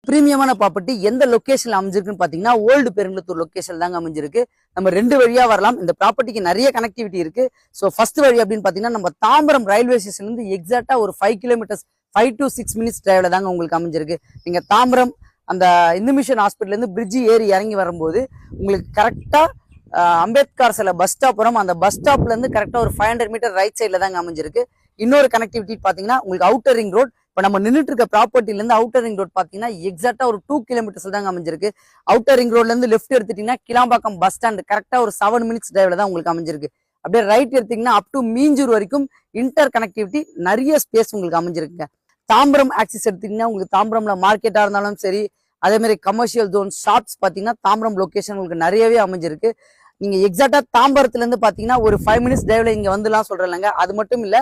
பிரீமியமான property எந்த லொகேஷன்ல அமைஞ்சிருக்குன்னு பாத்தீங்கன்னா old Perungalathur location தாங்க அமைஞ்சிருக்கு. நம்ம 2 வழியா வரலாம். இந்த ப்ராப்பர்ட்டிக்கு நிறைய கனெக்டிவிட்டி இருக்கு. ஸோ ஃபர்ஸ்ட் வழி அப்படின்னு பாத்தீங்கன்னா நம்ம தாம்பரம் ரயில்வே ஸ்டேஷன்ல இருந்து எக்ஸாக்டா ஒரு 5 கிலோமீட்டர்ஸ் 5 to 6 மினிட்ஸ் டிரைவ்ல தாங்க உங்களுக்கு அமைஞ்சிருக்கு. நீங்க தாம்பரம் அந்த இந்து மிஷன் ஹாஸ்பிட்டல் இருந்து பிரிட்ஜ் ஏறி இறங்கி வரும்போது உங்களுக்கு கரெக்டா அம்பேத்கர் சில பஸ் ஸ்டாப் வரும். அந்த பஸ் ஸ்டாப்ல இருந்து கரெக்டா ஒரு 500 மீட்டர் ரைட் சைட்ல தாங்க அமைஞ்சிருக்கு. இன்னொரு கனெக்டிவிட்டி பாத்தீங்கன்னா உங்களுக்கு அவுட்டர் ரிங் ரோட். இப்போ நம்ம நின்றுட்டு இருக்க ப்ராப்பர்ட்டில இருந்து அவுட்டர் ரிங் ரோட் பாத்தீங்கன்னா எக்ஸாக்டா ஒரு 2 கிலோமீட்டர்ஸ் தாங்க அமைஞ்சிருக்கு. அவுட்டர் ரிங் ரோட்ல இருந்து லெஃப்ட் எடுத்துட்டீங்கன்னா கிளாம்பாக்கம் பஸ் ஸ்டாண்ட் கரெக்டா ஒரு 7 மினிட்ஸ் டிரைவ்ல தான் உங்களுக்கு அமைஞ்சிருக்கு. அப்படியே ரைட் எடுத்தீங்கன்னா அப் டு மீஞ்சூர் வரைக்கும் இன்டர் கனெக்டிவிட்டி நிறைய ஸ்பேஸ் உங்களுக்கு அமைஞ்சிருக்குங்க. தாம்பரம் ஆக்சிஸ் எடுத்தீங்கன்னா உங்களுக்கு தாம்பரம்ல மார்க்கெட்டா இருந்தாலும் சரி, அதே மாதிரி கமர்ஷியல் ஜோன் ஷாப்ஸ் பாத்தீங்கன்னா தாம்பரம் லொகேஷன் உங்களுக்கு நிறையவே அமைஞ்சிருக்கு. நீங்க எக்ஸாக்டா தாம்பரத்துல இருந்து பாத்தீங்கன்னா ஒரு 5 மினிட்ஸ் டிரைவ்ல இங்க வந்துலாம் சொல்றேன்லங்க. அது மட்டும் இல்ல,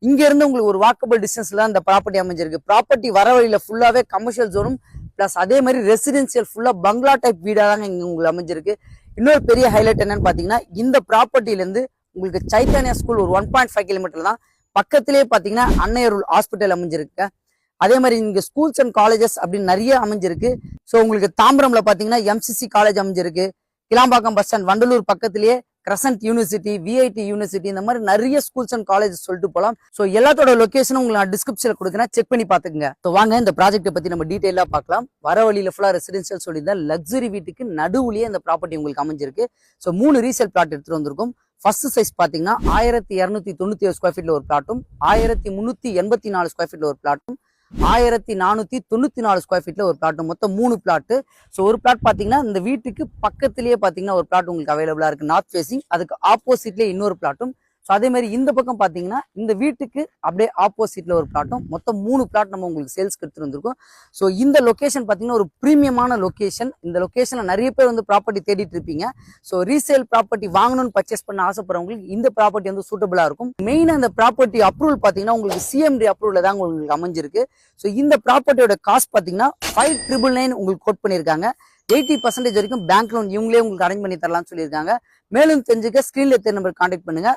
இங்க இருந்து உங்களுக்கு ஒரு வாக்கபிள் டிஸ்டன்ஸ்ல தான் இந்த ப்ராப்பர்ட்டி அமைஞ்சிருக்கு. ப்ராப்பர்ட்டி வர வழியில ஃபுல்லாவே கமர்ஷியல் ஜோனும் பிளஸ் அதே மாதிரி ரெசிடென்சியல் ஃபுல்லா பங்களா டைப் வீடா தாங்க இங்க உங்களுக்கு அமைஞ்சிருக்கு. இன்னொரு பெரிய ஹைலைட் என்னன்னு பாத்தீங்கன்னா இந்த ப்ராப்பர்ட்டில இருந்து உங்களுக்கு சைத்தன்யா ஸ்கூல் ஒரு 1.5 கிலோமீட்டர் தான். பக்கத்திலேயே பாத்தீங்கன்னா அன்னையருள் ஹாஸ்பிட்டல் அமைஞ்சிருக்கு. அதே மாதிரி இங்க ஸ்கூல்ஸ் அண்ட் காலேஜஸ் அப்படின்னு நிறைய அமைஞ்சிருக்கு. ஸோ உங்களுக்கு தாம்பரம்ல பாத்தீங்கன்னா எம்சிசி காலேஜ் அமைஞ்சிருக்கு. கிளாம்பாக்கம் பஸ் ஸ்டாண்ட் வண்டலூர் பக்கத்திலேயே கிரசன்ட் யூனிவர்சிட்டி, விஐடி யூனிவர்சிட்டி, இந்த மாதிரி நிறைய ஸ்கூல்ஸ் அண்ட் காலேஜஸ் சொல்லிட்டு போகலாம். ஸோ எல்லாத்தோட லொகேஷனும் உங்களுக்கு நான் டிஸ்கிரிப்ஷன்ல கொடுக்குறேன், செக் பண்ணி பாத்துக்கங்க. ஸோ வாங்க இந்த ப்ராஜெக்ட்டை பத்தி நம்ம டீடைலா பார்க்கலாம். வர வழியில ஃபுல்லா ரெசிடென்சியல் சொல்லியிருந்தா லக்ஸரி வீட்டுக்கு நடுவுலயே இந்த ப்ராப்பர்ட்டி உங்களுக்கு அமைஞ்சிருக்கு. ஸோ 3 ரீசேல் பிளாட் எடுத்துட்டு வந்திருக்கும். ஃபர்ஸ்ட் சைஸ் பாத்தீங்கன்னா 1297 ஸ்கொயர் ஃபீட்ல ஒரு பிளாட்டும், 1384 ஸ்கொயர் ஃபீட்ல ஒரு பிளாட்டும், 1494 ஸ்கொயர் ஃபீட்ல ஒரு பிளாட், மொத்தம் 3 பிளாட். ஸோ ஒரு பிளாட் பாத்தீங்கன்னா இந்த வீட்டுக்கு பக்கத்திலேயே பாத்தீங்கன்னா ஒரு பிளாட் உங்களுக்கு அவைலபிளா இருக்கு, நார்த் ஃபேசிங். அதுக்கு ஆப்போசிட்ல இன்னொரு பிளாட்டும். ஸோ அதே மாதிரி இந்த பக்கம் பாத்தீங்கன்னா இந்த வீட்டுக்கு அப்படியே ஆப்போசிட்ல ஒரு பிளாட்டும், மொத்தம் 3 பிளாட் நம்ம உங்களுக்கு சேல்ஸ்க்கு எடுத்துட்டு வந்திருக்கோம். ஸோ இந்த லொகேஷன் பாத்தீங்கன்னா ஒரு பிரீமியமான லொகேஷன். இந்த லொகேஷன்ல நிறைய பேர் வந்து ப்ராப்பர்ட்டி தேடிட்டு இருப்பீங்க. ஸோ ரீசேல் ப்ராப்பர்ட்டி வாங்கணும்னு பர்ச்சேஸ் பண்ண ஆசைப்படுறவங்களுக்கு இந்த ப்ராப்பர்ட்டி வந்து சூட்டபிளா இருக்கும். மெயினா இந்த ப்ராப்பர்ட்டி அப்ரூவல் பாத்தீங்கன்னா உங்களுக்கு சிஎம்டி அப்ரூவல் தான் உங்களுக்கு அமைஞ்சிருக்கு. ஸோ இந்த ப்ராப்பர்ட்டியோட காஸ்ட் பாத்தீங்கன்னா 5,999 உங்களுக்கு கோட் பண்ணிருக்காங்க. 80% வரைக்கும் பேங்க் லோன் இவங்களே உங்களுக்கு அரேஞ்ச் பண்ணி தரலாம்னு சொல்லியிருக்காங்க. மேலும் தெரிஞ்சுக்க ஸ்கிரீன்ல தெரிய நம்பர் கான்டாக்ட் பண்ணுங்க.